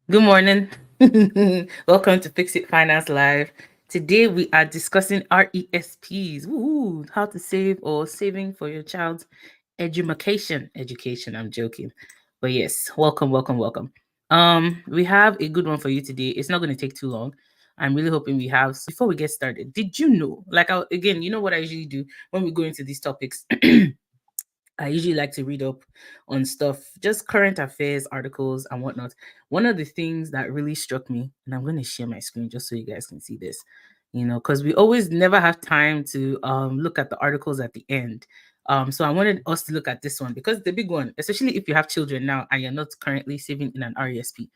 Good morning. Welcome to Fix It Finance Live. Today we are discussing RESPs. Woo, how to save or saving for your child's education. Education, I'm joking. But yes, welcome. We have a good one for you today. It's not going to take too long. I'm really hoping we have. Before we get started, did you know? Again, you know what I usually do when we go into these topics? I usually like to read up on stuff, just current affairs, articles, and whatnot. One of the things that really struck me, and I'm going to share my screen just so you guys can see this, because we always never have time to look at the articles at the end. So I wanted us to look at this one because it's the big one, especially if you have children now and you're not currently saving in an RESP.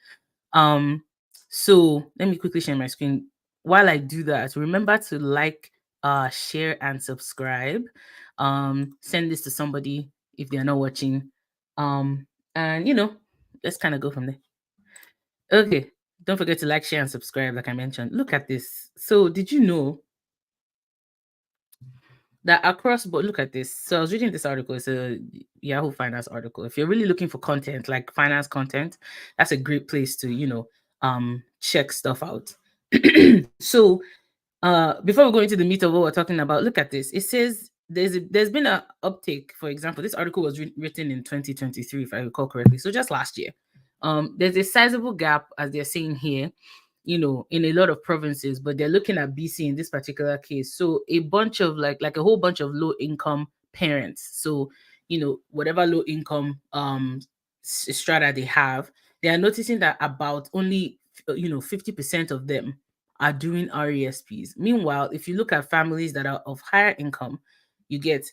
Um, so let me quickly share my screen. While I do that, remember to like, share, and subscribe. Send this to somebody if they are not watching. And let's kind of go from there. Okay. Don't forget to like, share, and subscribe, like I mentioned. Look at this. So, did you know that across board, look at this. So I was reading this article. It's a Yahoo Finance article. If you're really looking for content, like finance content, that's a great place to, check stuff out. So before we go into the meat of what we're talking about, look at this. It says there's been a uptake. For example, this article was written in 2023, if I recall correctly. So just last year. There's a sizable gap, as they're saying here, in a lot of provinces, but they're looking at BC in this particular case. So a bunch of like a whole bunch of low income parents. So, whatever low income strata they have, they are noticing that about only 50% of them are doing RESPs. Meanwhile, if you look at families that are of higher income, you get,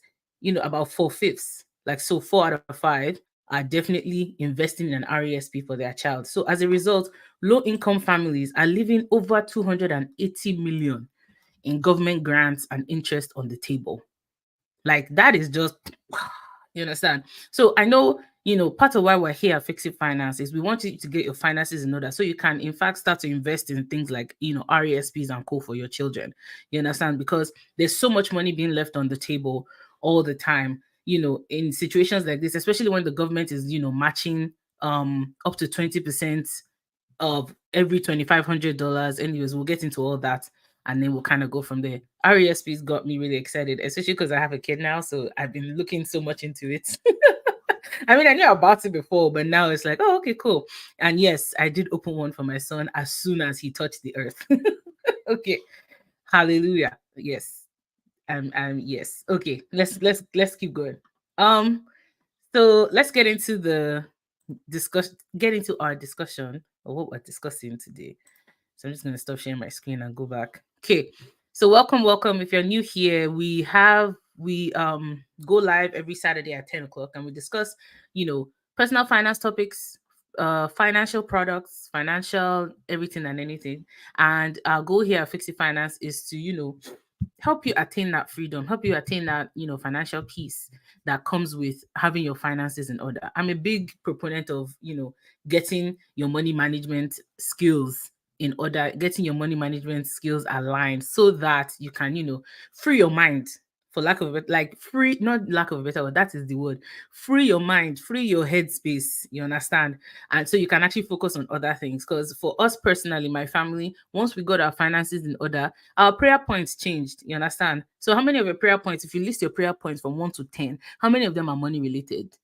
about four-fifths. Like, so 4 out of 5 are definitely investing in an RESP for their child. So as a result, low income families are leaving over 280 million in government grants and interest on the table. Like, that is just, you understand? So I know, part of why we're here at Fixing Finance is we want you to get your finances in order so you can, in fact, start to invest in things like, RESPs and co for your children. You understand? Because there's so much money being left on the table all the time, in situations like this, especially when the government is, matching up to 20% of every $2,500. Anyways, we'll get into all that and then we'll kind of go from there. RESPs got me really excited, especially because I have a kid now, so I've been looking so much into it. I mean, I knew about it before, but now it's like, oh, okay, cool. And yes, I did open one for my son as soon as he touched the earth. Okay, hallelujah. Yes, yes. Okay, let's keep going. Um, so let's get into our discussion of what we're discussing today. So I'm just gonna stop sharing my screen and go back. Okay. So welcome. If you're new here, we go live every Saturday at 10 o'clock and we discuss, personal finance topics, financial products, financial everything and anything. And our goal here at Fixie Finance is to, help you attain that freedom, help you attain that, financial peace that comes with having your finances in order. I'm a big proponent of, getting your money management skills in order, getting your money management skills aligned so that you can, free your mind, for lack of it, like free, not lack of a better word, that is the word. Free your mind, free your headspace, you understand? And so you can actually focus on other things. Because for us personally, my family, once we got our finances in order, our prayer points changed. You understand? So how many of your prayer points, if you list your prayer points from 1 to 10, how many of them are money related?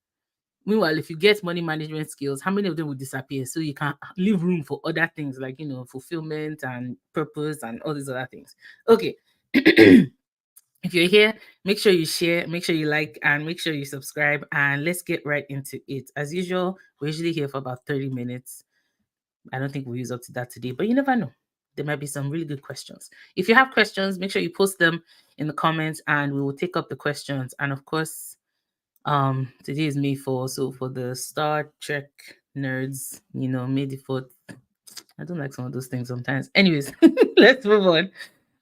Meanwhile, if you get money management skills, how many of them will disappear? So you can leave room for other things like, fulfillment and purpose and all these other things. Okay. If you're here, make sure you share, make sure you like, and make sure you subscribe. And let's get right into it. As usual, we're usually here for about 30 minutes. I don't think we'll use up to that today, but you never know. There might be some really good questions. If you have questions, make sure you post them in the comments and we will take up the questions. And of course, today is May 4th, so for the Star Trek nerds, May the 4th. I don't like some of those things sometimes. Anyways, let's move on.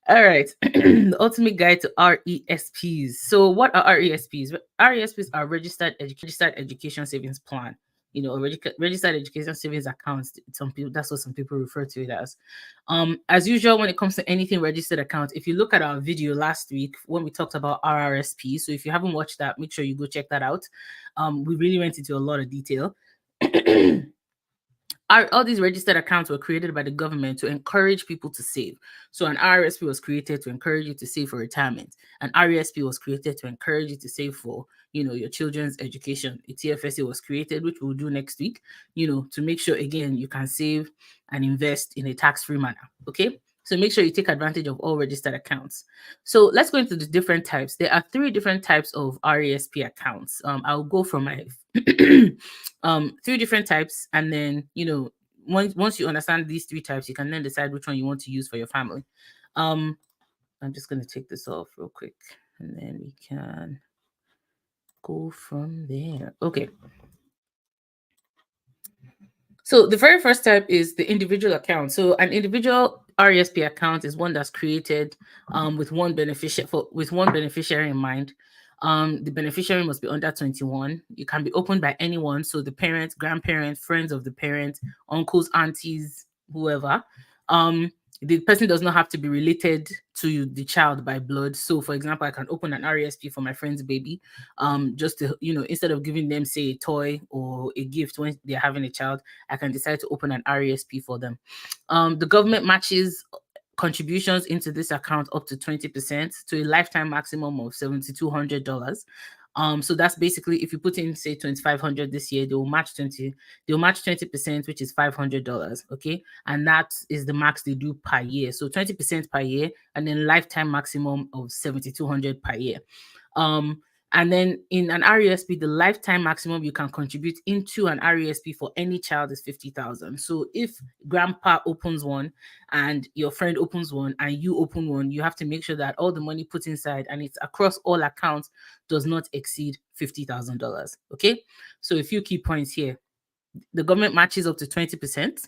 All right. The ultimate guide to RESPs. So what are RESPs? RESPs are registered education savings plan. A registered education savings accounts. Some people, that's what some people refer to it as. As usual, when it comes to anything registered account, if you look at our video last week when we talked about RRSP, so if you haven't watched that, make sure you go check that out. We really went into a lot of detail. all these registered accounts were created by the government to encourage people to save. So an RSP was created to encourage you to save for retirement. An RESP was created to encourage you to save for, your children's education. A TFSA was created, which we'll do next week, to make sure again you can save and invest in a tax-free manner. Okay. So make sure you take advantage of all registered accounts. So let's go into the different types. There are 3 different types of RESP accounts. I'll go from my 3 different types, and then once you understand these 3 types, you can then decide which one you want to use for your family. I'm just going to take this off real quick, and then we can go from there. Okay. So the very first type is the individual account. So an individual RESP account is one that's created with one beneficiary in mind. The beneficiary must be under 21. It can be opened by anyone. So the parents, grandparents, friends of the parents, uncles, aunties, whoever. The person does not have to be related to the child by blood. So for example, I can open an RESP for my friend's baby, just to, instead of giving them, say, a toy or a gift when they're having a child, I can decide to open an RESP for them. The government matches contributions into this account up to 20% to a lifetime maximum of $7,200. So that's basically, if you put in, say, 2,500 this year, they'll match 20%, which is $500. Okay. And that is the max they do per year. So 20% per year, and then lifetime maximum of 7,200 per year. And then in an RESP, the lifetime maximum you can contribute into an RESP for any child is 50,000. So if grandpa opens one and your friend opens one and you open one, you have to make sure that all the money put inside, and it's across all accounts, does not exceed $50,000. Okay. So a few key points here. The government matches up to 20%.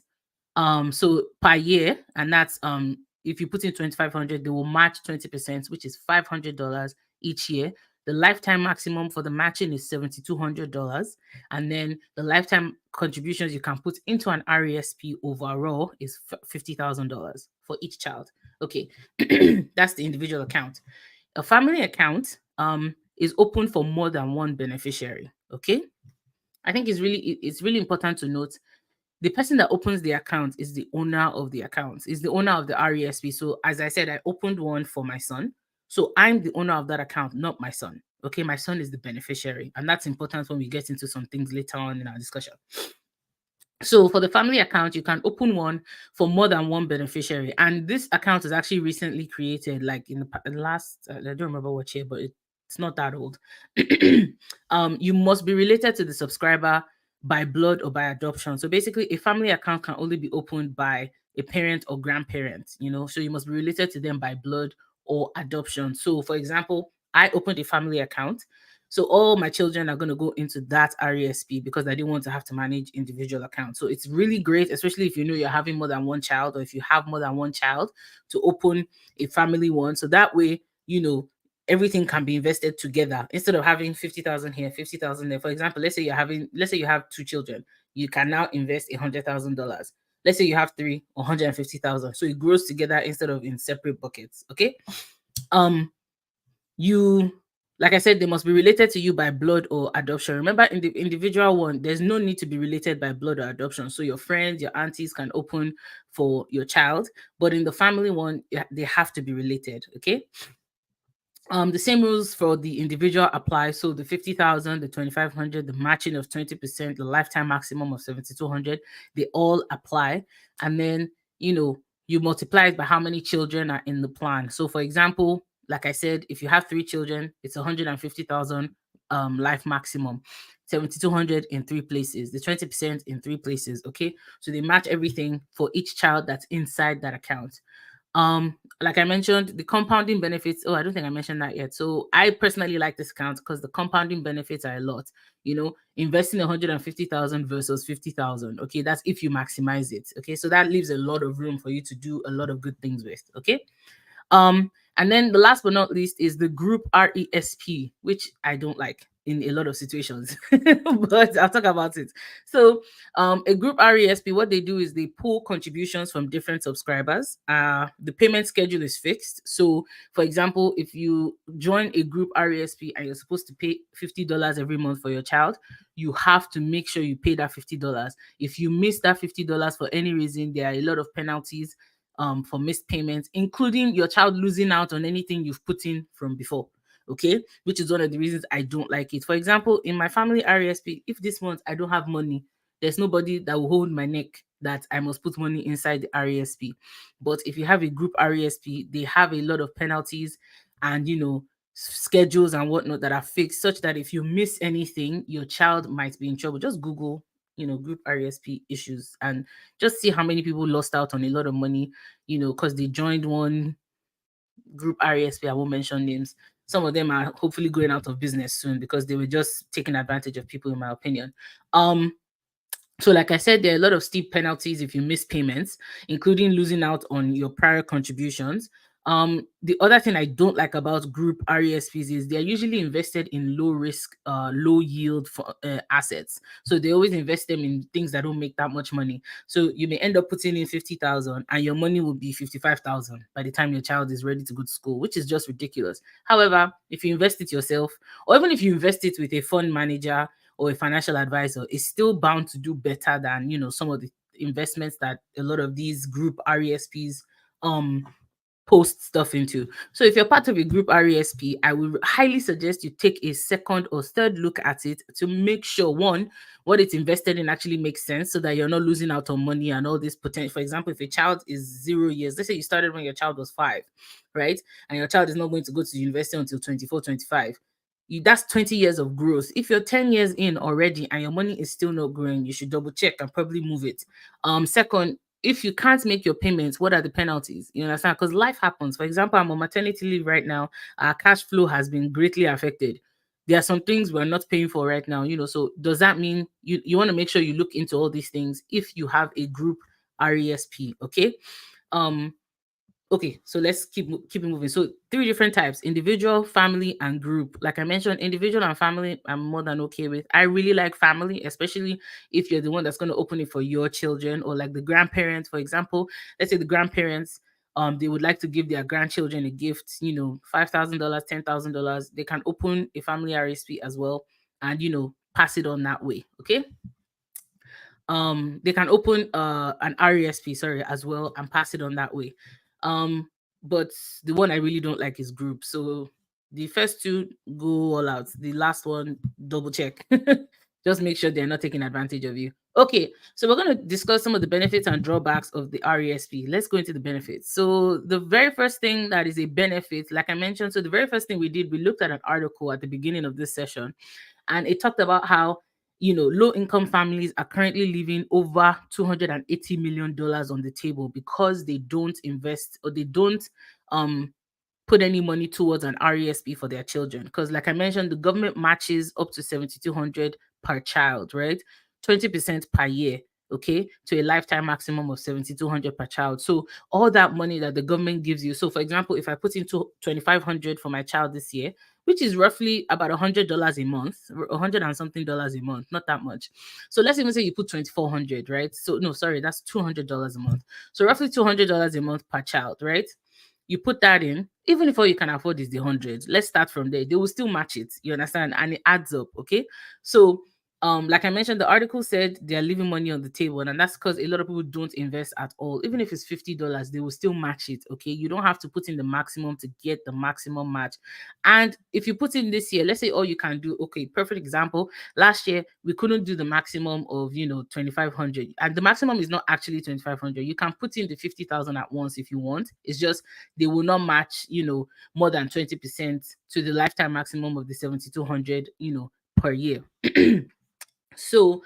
So per year, and that's if you put in 2,500, they will match 20%, which is $500 each year. The lifetime maximum for the matching is $7,200, and then the lifetime contributions you can put into an RESP overall is $50,000 for each child. Okay, that's the individual account. A family account is open for more than one beneficiary. Okay, I think it's really important to note the person that opens the account is the owner of the account, is the owner of the RESP. So as I said, I opened one for my son. So I'm the owner of that account, not my son. Okay, my son is the beneficiary. And that's important when we get into some things later on in our discussion. So for the family account, you can open one for more than one beneficiary. And this account is actually recently created, like in the last, I don't remember what year, but it's not that old. You must be related to the subscriber by blood or by adoption. So basically, a family account can only be opened by a parent or grandparent, so you must be related to them by blood or adoption. So for example, I opened a family account. So all my children are going to go into that RESP because I didn't want to have to manage individual accounts. So it's really great, especially if you know you're having more than one child, or if you have more than one child, to open a family one. So that way, everything can be invested together instead of having 50,000 here, 50,000 there. For example, let's say you have 2 children, you can now invest $100,000. Let's say you have 3, 150,000. So it grows together instead of in separate buckets. Okay. Like I said, they must be related to you by blood or adoption. Remember, in the individual one, there's no need to be related by blood or adoption. So your friends, your aunties can open for your child, but in the family one, they have to be related. Okay. The same rules for the individual apply. So the 50,000, the 2,500, the matching of 20%, the lifetime maximum of 7,200, they all apply. And then, you multiply it by how many children are in the plan. So for example, like I said, if you have 3 children, it's 150,000 life maximum, 7,200 in 3 places, the 20% in 3 places. Okay. So they match everything for each child that's inside that account. Like I mentioned, the compounding benefits. Oh, I don't think I mentioned that yet. So I personally like this account because the compounding benefits are a lot. Investing 150,000 versus 50,000. Okay, that's if you maximize it. Okay, so that leaves a lot of room for you to do a lot of good things with. Okay. And then the last but not least is the group RESP, which I don't like. in a lot of situations, but I'll talk about it. So, a group RESP, what they do is they pull contributions from different subscribers. The payment schedule is fixed. So, for example, if you join a group RESP and you're supposed to pay $50 every month for your child, you have to make sure you pay that $50. If you miss that $50 for any reason, there are a lot of penalties for missed payments, including your child losing out on anything you've put in from before. Okay, which is one of the reasons I don't like it. For example, in my family RESP, if this month I don't have money, there's nobody that will hold my neck that I must put money inside the RESP. But if you have a group RESP, they have a lot of penalties and schedules and whatnot that are fixed, such that if you miss anything, your child might be in trouble. Just Google group RESP issues and just see how many people lost out on a lot of money, because they joined one group RESP. I won't mention names. Some of them are hopefully going out of business soon because they were just taking advantage of people, in my opinion. So, like I said, there are a lot of steep penalties if you miss payments, including losing out on your prior contributions. The other thing I don't like about group RESPs is they're usually invested in low risk, low yield for, assets. So they always invest them in things that don't make that much money. So you may end up putting in 50,000 and your money will be 55,000 by the time your child is ready to go to school, which is just ridiculous. However, if you invest it yourself, or even if you invest it with a fund manager or a financial advisor, is still bound to do better than some of the investments that a lot of these group RESPs post stuff into. So if you're part of a group RESP, I would highly suggest you take a second or third look at it to make sure, one, what it's invested in actually makes sense, so that you're not losing out on money and all this potential. For example, if a child is 0 years, let's say you started when your child was 5, right? And your child is not going to go to university until 24, 25. That's 20 years of growth. If you're 10 years in already and your money is still not growing, you should double check and probably move it. Second, if you can't make your payments, what are the penalties? You understand? Because life happens. For example, I'm on maternity leave right now. Our cash flow has been greatly affected. There are some things we're not paying for right now. So does that mean you want to make sure you look into all these things if you have a group RESP? Okay. Um, Okay, so let's keep it moving. So 3 different types: individual, family, and group. Like I mentioned, individual and family I'm more than okay with. I really like family, especially if you're the one that's going to open it for your children, or like the grandparents, for example. Let's say the grandparents they would like to give their grandchildren a gift, $5,000, $10,000. They can open a family RSP as well and pass it on that way. Okay. They can open an RESP, sorry, as well, and pass it on that way. But the one I really don't like is group. So the first two, go all out. The last one, double check. Just make sure they're not taking advantage of you. Okay, so we're going to discuss some of the benefits and drawbacks of the RESP. Let's go into the benefits. So the very first thing that is a benefit, like I mentioned, so the very first thing we did, we looked at an article at the beginning of this session, and it talked about how low income families are currently leaving over $280 million on the table because they don't invest, or they don't put any money towards an RESP for their children. Because like I mentioned, the government matches up to 7,200 per child, right? 20% per year, okay, to a lifetime maximum of 7,200 per child. So all that money that the government gives you. So for example, if I put into 2,500 for my child this year, which is roughly about $100 a month, 100 and something dollars a month, not that much. So let's even say you put 2,400, right? So no, sorry, that's $200 a month. So roughly $200 a month per child, right? You put that in, even if all you can afford is the 100, let's start from there. They will still match it, you understand? And it adds up, okay? So like I mentioned, the article said they're leaving money on the table, and that's because a lot of people don't invest at all. Even if it's $50, they will still match it. Okay, you don't have to put in the maximum to get the maximum match. And if you put in this year, let's say all you can do, okay, perfect example. Last year we couldn't do the maximum of 2,500, and the maximum is not actually 2,500. You can put in the 50,000 at once if you want. It's just they will not match more than 20% to the lifetime maximum of the 7,200 per year. So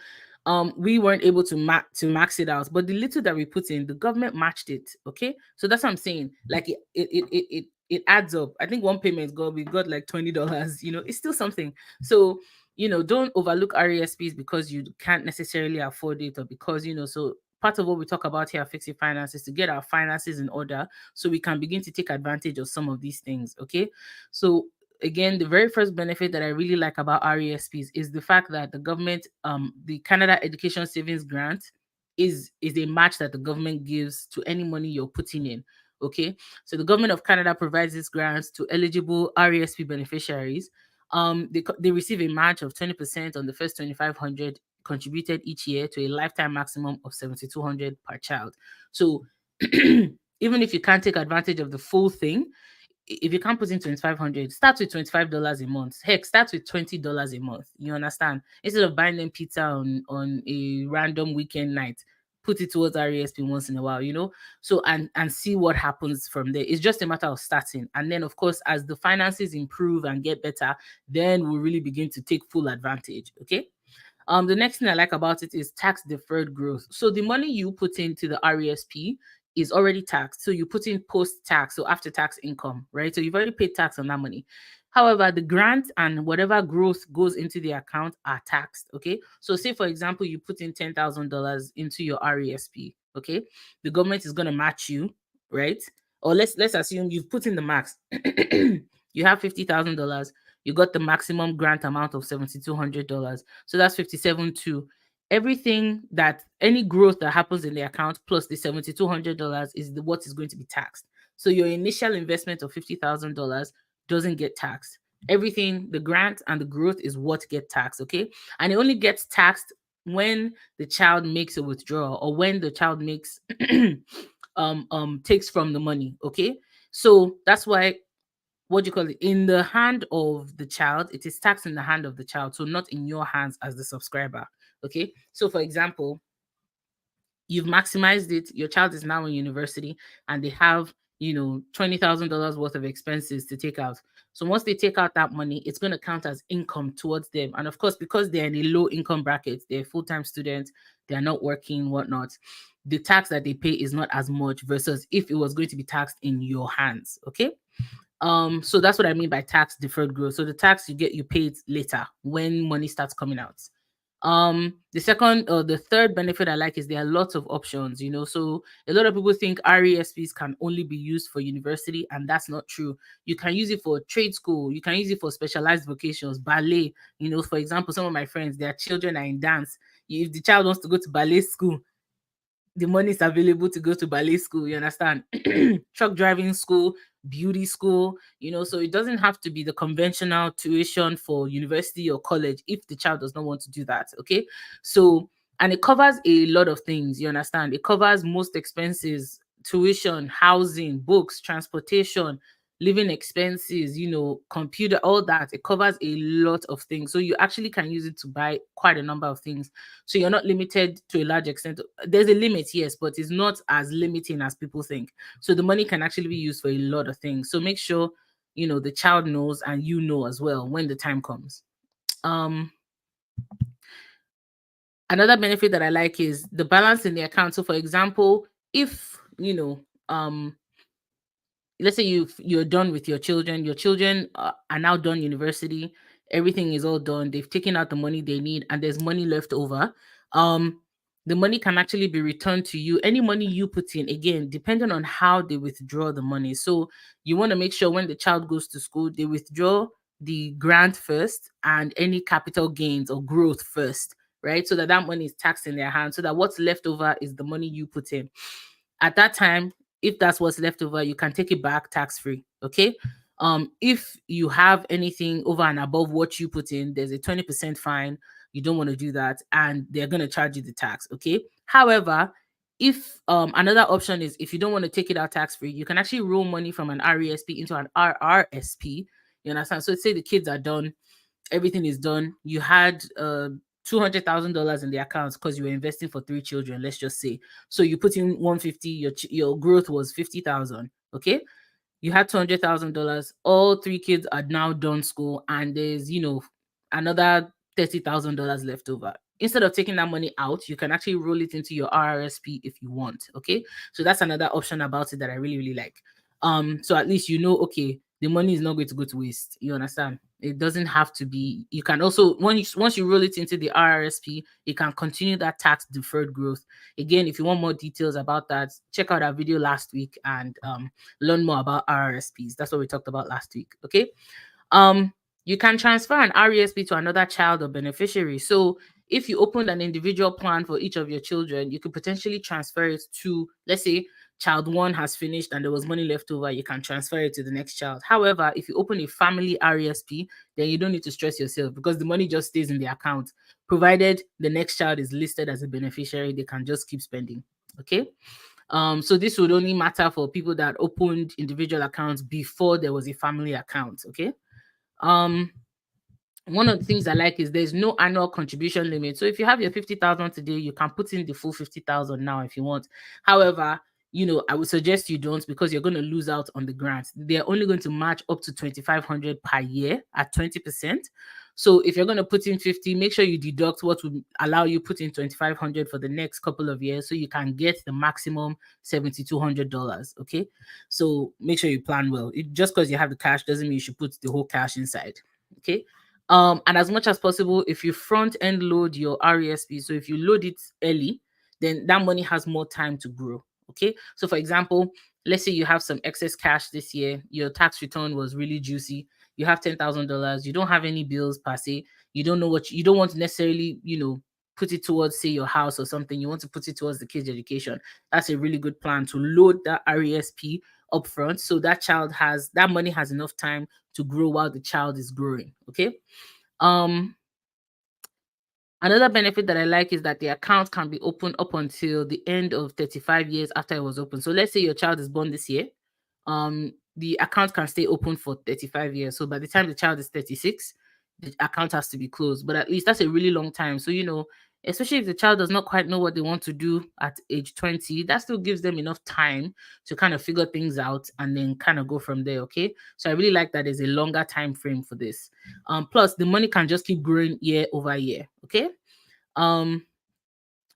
we weren't able to max it out, but the little that we put in, the government matched it. Okay, so that's what I'm saying. Like it adds up. I think one payment we got like $20. It's still something. So don't overlook RESPs because you can't necessarily afford it, or because so part of what we talk about here at Fixing Finance is to get our finances in order so we can begin to take advantage of some of these things. Okay, so again, the very first benefit that I really like about RESPs is the fact that the government, the Canada Education Savings Grant, is a match that the government gives to any money you're putting in. Okay, so the government of Canada provides these grants to eligible RESP beneficiaries. They receive a match of 20% on the first 2,500 contributed each year to a lifetime maximum of 7,200 per child. So even if you can't take advantage of the full thing, if you can't put in 2,500, start with $25 a month. Heck, start with $20 a month. You understand? Instead of buying them pizza on a random weekend night, put it towards RESP once in a while, So and see what happens from there. It's just a matter of starting. And then of course, as the finances improve and get better, then we'll really begin to take full advantage. Okay. The next thing I like about it is tax deferred growth. So the money you put into the RESP is already taxed. So you put in post tax, so after tax income, right? So you've already paid tax on that money. However, the grant and whatever growth goes into the account are taxed. Okay. So say for example, you put in $10,000 into your RESP. Okay. The government is gonna match you, right? Or let's assume you've put in the max. You have $50,000. You got the maximum grant amount of $7,200. So that's 57 to everything that any growth that happens in the account plus the $7,200 is what is going to be taxed. So your initial investment of $50,000 doesn't get taxed. Everything, the grant and the growth is what get taxed, okay? And it only gets taxed when the child makes a withdrawal or when the child makes takes from the money, okay? So that's why, what do you call it, in the hand of the child, it is taxed in the hand of the child, so not in your hands as the subscriber. Okay, so for example, you've maximized it, your child is now in university and they have $20,000 worth of expenses to take out. So once they take out that money, it's going to count as income towards them. And of course, because they're in a low income bracket, they're full-time students, they're not working, whatnot, the tax that they pay is not as much versus if it was going to be taxed in your hands. Okay, so that's what I mean by tax deferred growth. So the tax you pay it later when money starts coming out. The second or the third benefit I like is there are lots of options, So a lot of people think RESPs can only be used for university, and that's not true. You can use it for trade school, you can use it for specialized vocations, ballet. For example, some of my friends, their children are in dance. If the child wants to go to ballet school, the money is available to go to ballet school, you understand? Truck driving school, beauty school, so it doesn't have to be the conventional tuition for university or college if the child does not want to do that. Okay. So, and it covers a lot of things, you understand? It covers most expenses, tuition, housing, books, transportation, living expenses, computer, all that. It covers a lot of things. So you actually can use it to buy quite a number of things. So you're not limited to a large extent. There's a limit, yes, but it's not as limiting as people think. So the money can actually be used for a lot of things. So make sure, the child knows and you know as well when the time comes. Um, Another benefit that I like is the balance in the account. So for example, if, let's say you're done with your children are now done university, everything is all done, they've taken out the money they need and there's money left over. um the money can actually be returned to you, any money you put in, again depending on how they withdraw the money. So you want to make sure when the child goes to school, they withdraw the grant first and any capital gains or growth first, right? So that that money is taxed in their hands, so that what's left over is the money you put in. At that time, if that's what's left over, you can take it back tax free. Okay. If you have anything over and above what you put in, there's a 20% fine. You don't want to do that, and they're going to charge you the tax. Okay. However, if another option is if you don't want to take it out tax free, you can actually roll money from an RESP into an RRSP. You understand? So say the kids are done, everything is done. You had $200,000 in the accounts because you were investing for three children, let's just say. So you put in 150, your growth was 50,000. Okay. You had $200,000. All three kids are now done school, and there's another $30,000 left over. Instead of taking that money out, you can actually roll it into your RRSP if you want. Okay. So that's another option about it that I really, really like. So at least okay, the money is not going to go to waste. You understand? It doesn't have to be. You can also, once you roll it into the RRSP, you can continue that tax deferred growth. Again, if you want more details about that, check out our video last week and learn more about RRSPs. That's what we talked about last week. Okay. Um, you can transfer an RESP to another child or beneficiary. So if you opened an individual plan for each of your children, you could potentially transfer it to, let's say, child one has finished and there was money left over, you can transfer it to the next child. However, if you open a family RESP, then you don't need to stress yourself because the money just stays in the account. Provided the next child is listed as a beneficiary, they can just keep spending. Okay. So this would only matter for people that opened individual accounts before there was a family account. Okay. Um, one of the things I like is there's no annual contribution limit. So if you have your 50,000 today, you can put in the full 50,000 now if you want. However, I would suggest you don't because you're going to lose out on the grant. They're only going to match up to 2,500 per year at 20%. So if you're going to put in 50, make sure you deduct what would allow you put in 2,500 for the next couple of years so you can get the maximum $7,200. Okay. So make sure you plan well. Just because you have the cash doesn't mean you should put the whole cash inside. Okay. And as much as possible, if you front end load your RESP, so if you load it early, then that money has more time to grow. Okay. So for example, let's say you have some excess cash this year, your tax return was really juicy, you have $10,000, you don't have any bills per se, you don't know what you don't want to necessarily, put it towards, say, your house or something, you want to put it towards the kids' education. That's a really good plan to load that RESP upfront so that money has enough time to grow while the child is growing. Okay. um Another benefit that I like is that the account can be opened up until the end of 35 years after it was opened. So let's say your child is born this year, the account can stay open for 35 years. So by the time the child is 36, the account has to be closed. But at least that's a really long time. So, especially if the child does not quite know what they want to do at age 20, that still gives them enough time to kind of figure things out and then kind of go from there. Okay. So I really like that there's a longer time frame for this. Plus the money can just keep growing year over year. Okay. Um,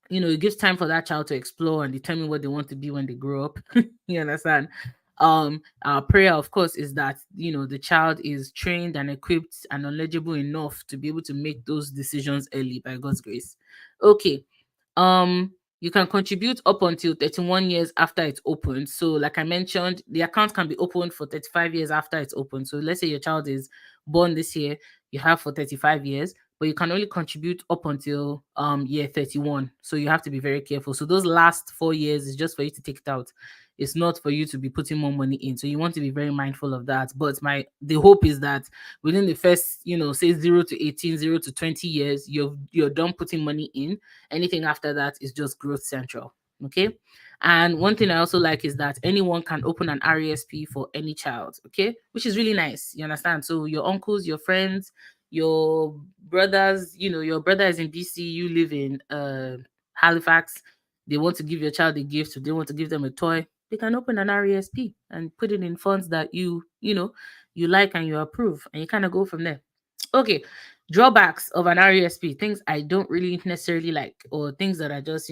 it gives time for that child to explore and determine what they want to be when they grow up. You understand? Our prayer, of course, is that the child is trained and equipped and knowledgeable enough to be able to make those decisions early by God's grace. Okay. You can contribute up until 31 years after it's opened. So, like I mentioned, the account can be opened for 35 years after it's opened. So, let's say your child is born this year, you have for 35 years, but you can only contribute up until year 31. So you have to be very careful. So those last 4 years is just for you to take it out. It's not for you to be putting more money in. So you want to be very mindful of that. But the hope is that within the first, say 0 to 18, 0 to 20 years, you're done putting money in. Anything after that is just growth central. Okay. And one thing I also like is that anyone can open an RESP for any child. Okay. Which is really nice. You understand? So your uncles, your friends, your brothers, your brother is in BC, you live in Halifax, they want to give your child a gift, or they want to give them a toy, they can open an RESP and put it in funds that you like and you approve, and you kind of go from there. Okay, drawbacks of an RESP, things I don't really necessarily like, or things that I just,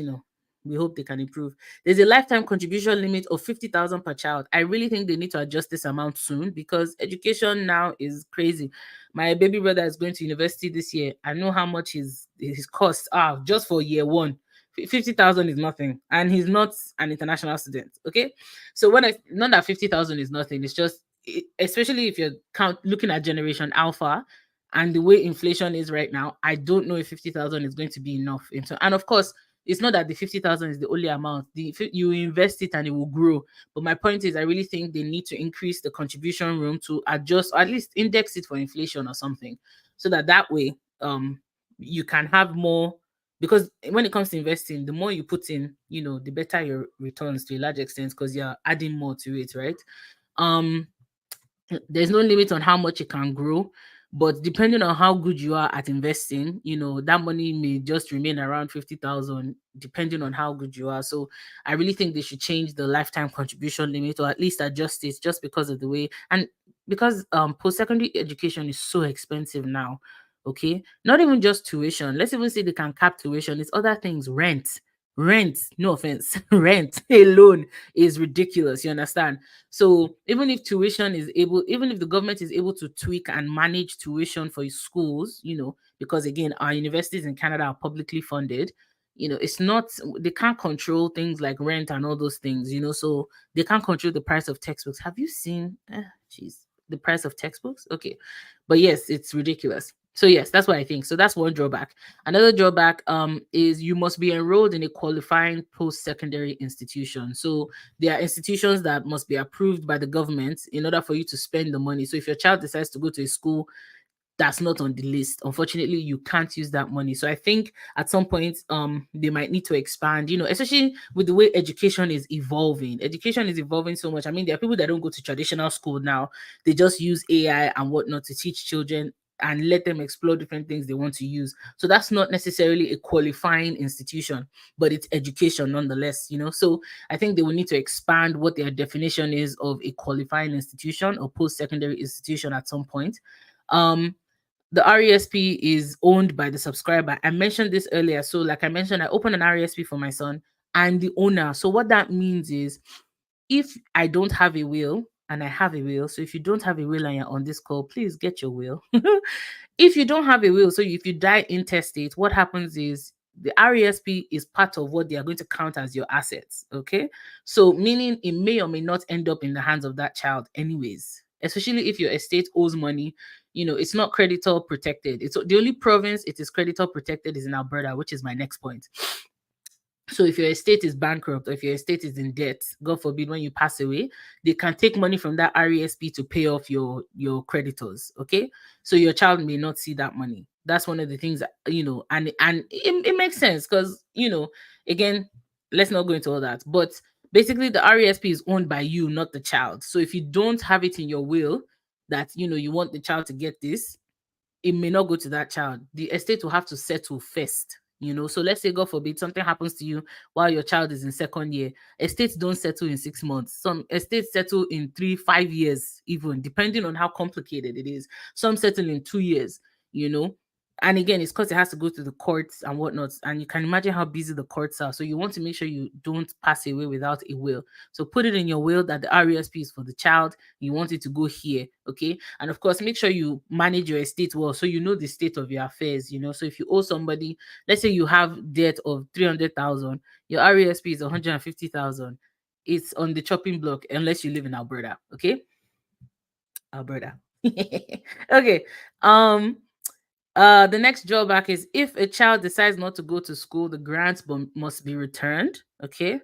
we hope they can improve. There's a lifetime contribution limit of 50,000 per child. I really think they need to adjust this amount soon because education now is crazy. My baby brother is going to university this year. I know how much his costs are just for year one. 50,000 is nothing, and he's not an international student. Okay, so when I not that 50,000 is nothing, it's just especially if you're looking at generation alpha and the way inflation is right now, I don't know if 50,000 is going to be enough. And of course, it's not that the 50,000 is the only amount. You invest it and it will grow. But my point is, I really think they need to increase the contribution room to adjust, or at least index it for inflation or something, so that way, you can have more. Because when it comes to investing, the more you put in, the better your returns to a large extent because you're adding more to it, right? Um, there's no limit on how much it can grow, but depending on how good you are at investing, that money may just remain around 50,000 depending on how good you are. So I really think they should change the lifetime contribution limit, or at least adjust it, just because of the way, and because post-secondary education is so expensive now. Okay, not even just tuition, let's even say they can cap tuition, it's other things. Rent, no offense, rent alone is ridiculous, you understand? So even if even if the government is able to tweak and manage tuition for schools, because again, our universities in Canada are publicly funded, it's not, they can't control things like rent and all those things, so they can't control the price of textbooks. Have you seen, jeez. the price of textbooks. Okay, but yes, it's ridiculous. So yes, that's what I think. So that's one drawback. Another drawback is you must be enrolled in a qualifying post-secondary institution. So there are institutions that must be approved by the government in order for you to spend the money. So if your child decides to go to a school that's not on the list, unfortunately you can't use that money. So I think at some point they might need to expand, especially with the way education is evolving so much. I mean, there are people that don't go to traditional school now, they just use AI and whatnot to teach children and let them explore different things they want to use. So that's not necessarily a qualifying institution, but it's education nonetheless. So I think they will need to expand what their definition is of a qualifying institution or post-secondary institution at some point. The RESP is owned by the subscriber. I mentioned this earlier. So, like I mentioned, I opened an RESP for my son and the owner. So, what that means is if I don't have a will and I have a will, so if you don't have a will and you're on this call, please get your will. If you don't have a will, so if you die intestate, what happens is the RESP is part of what they are going to count as your assets. Okay. So, meaning it may or may not end up in the hands of that child, anyways, especially if your estate owes money. It's not creditor protected. It's the only province it is creditor protected is in Alberta, which is my next point. So if your estate is bankrupt or if your estate is in debt, God forbid, when you pass away, they can take money from that RESP to pay off your creditors. Okay, so your child may not see that money. That's one of the things that, and it makes sense because again, let's not go into all that. But basically, the RESP is owned by you, not the child. So if you don't have it in your will that you want the child to get this, it may not go to that child. The estate will have to settle first. So let's say, God forbid, something happens to you while your child is in second year. Estates don't settle in 6 months. Some estates settle in 3, 5 years, even depending on how complicated it is. Some settle in 2 years, you know. And again, it's because it has to go to the courts and whatnot. And you can imagine how busy the courts are. So you want to make sure you don't pass away without a will. So put it in your will that the RESP is for the child. You want it to go here, okay? And of course, make sure you manage your estate well so you know the state of your affairs. So if you owe somebody, let's say you have debt of 300,000, your RESP is 150,000. It's on the chopping block unless you live in Alberta, okay? Alberta. Okay. The next drawback is if a child decides not to go to school, the grant must be returned. Okay.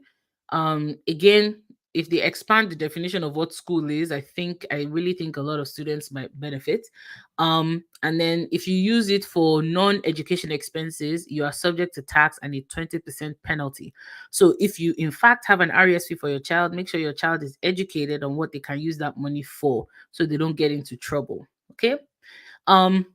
Again, if they expand the definition of what school is, I really think a lot of students might benefit. And then if you use it for non-education expenses, you are subject to tax and a 20% penalty. So if you in fact have an RESP for your child, make sure your child is educated on what they can use that money for so they don't get into trouble. Okay. Um,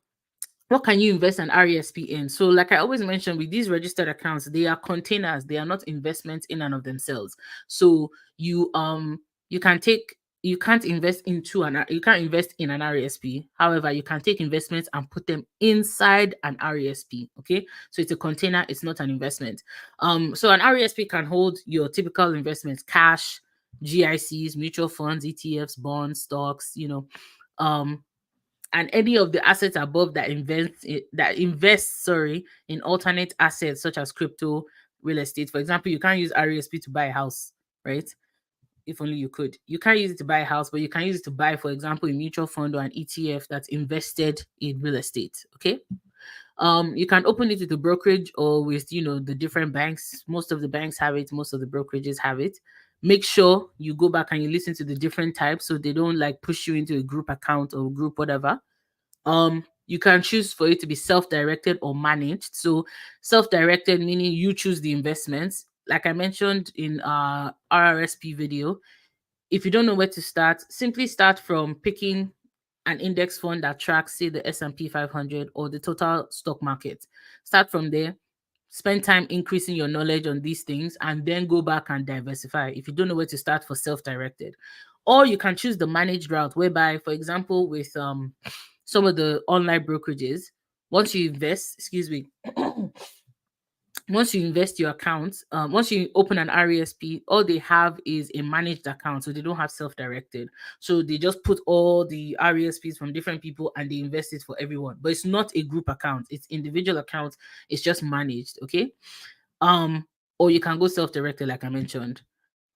what can you invest an RESP in? So, like I always mention, with these registered accounts, they are containers, they are not investments in and of themselves. So you can take you can't invest you can't invest in an RESP. However, you can take investments and put them inside an RESP. Okay. So it's a container, it's not an investment. So an RESP can hold your typical investments, cash, GICs, mutual funds, ETFs, bonds, stocks, um and any of the assets above that invest in alternate assets such as crypto, real estate. For example, you can't use RESP to buy a house, right? If only you could. You can't use it to buy a house, but you can use it to buy, for example, a mutual fund or an ETF that's invested in real estate. Okay. You can open it with a brokerage or with the different banks. Most of the banks have it, most of the brokerages have it. Make sure you go back and you listen to the different types so they don't like push you into a group account or group whatever. You can choose for it to be self-directed or managed. So self-directed meaning you choose the investments. Like I mentioned in RRSP video, if you don't know where to start, simply start from picking an index fund that tracks, say, the S&P 500 or the total stock market. Start from there, spend time increasing your knowledge on these things, and then go back and diversify if you don't know where to start for self-directed. Or you can choose the managed route, whereby, for example, with some of the online brokerages, once you invest, excuse me, once you invest your account, once you open an RESP, all they have is a managed account. So they don't have self-directed. So they just put all the RESPs from different people and they invest it for everyone. But it's not a group account, it's individual account, it's just managed. Okay. Um, or you can go self-directed, like I mentioned.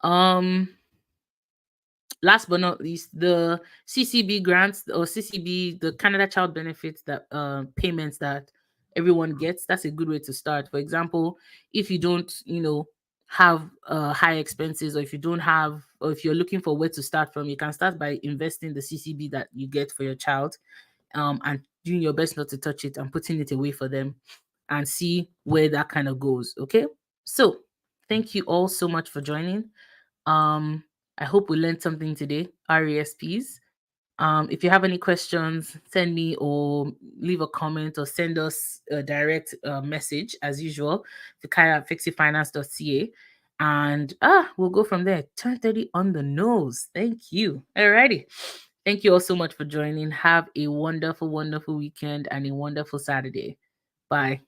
Um, last but not least, the CCB grants or CCB, the Canada Child Benefits that payments that everyone gets. That's a good way to start. For example, if you don't, have high expenses, or if you don't have, or if you're looking for where to start from, you can start by investing the CCB that you get for your child, and doing your best not to touch it and putting it away for them, and see where that kind of goes. Okay. So thank you all so much for joining. Um, I hope we learned something today, RESPs. If you have any questions, send me or leave a comment or send us a direct message as usual to kaya@fixifinance.ca. And we'll go from there. 10:30 on the nose. Thank you. Alrighty. Thank you all so much for joining. Have a wonderful, wonderful weekend and a wonderful Saturday. Bye.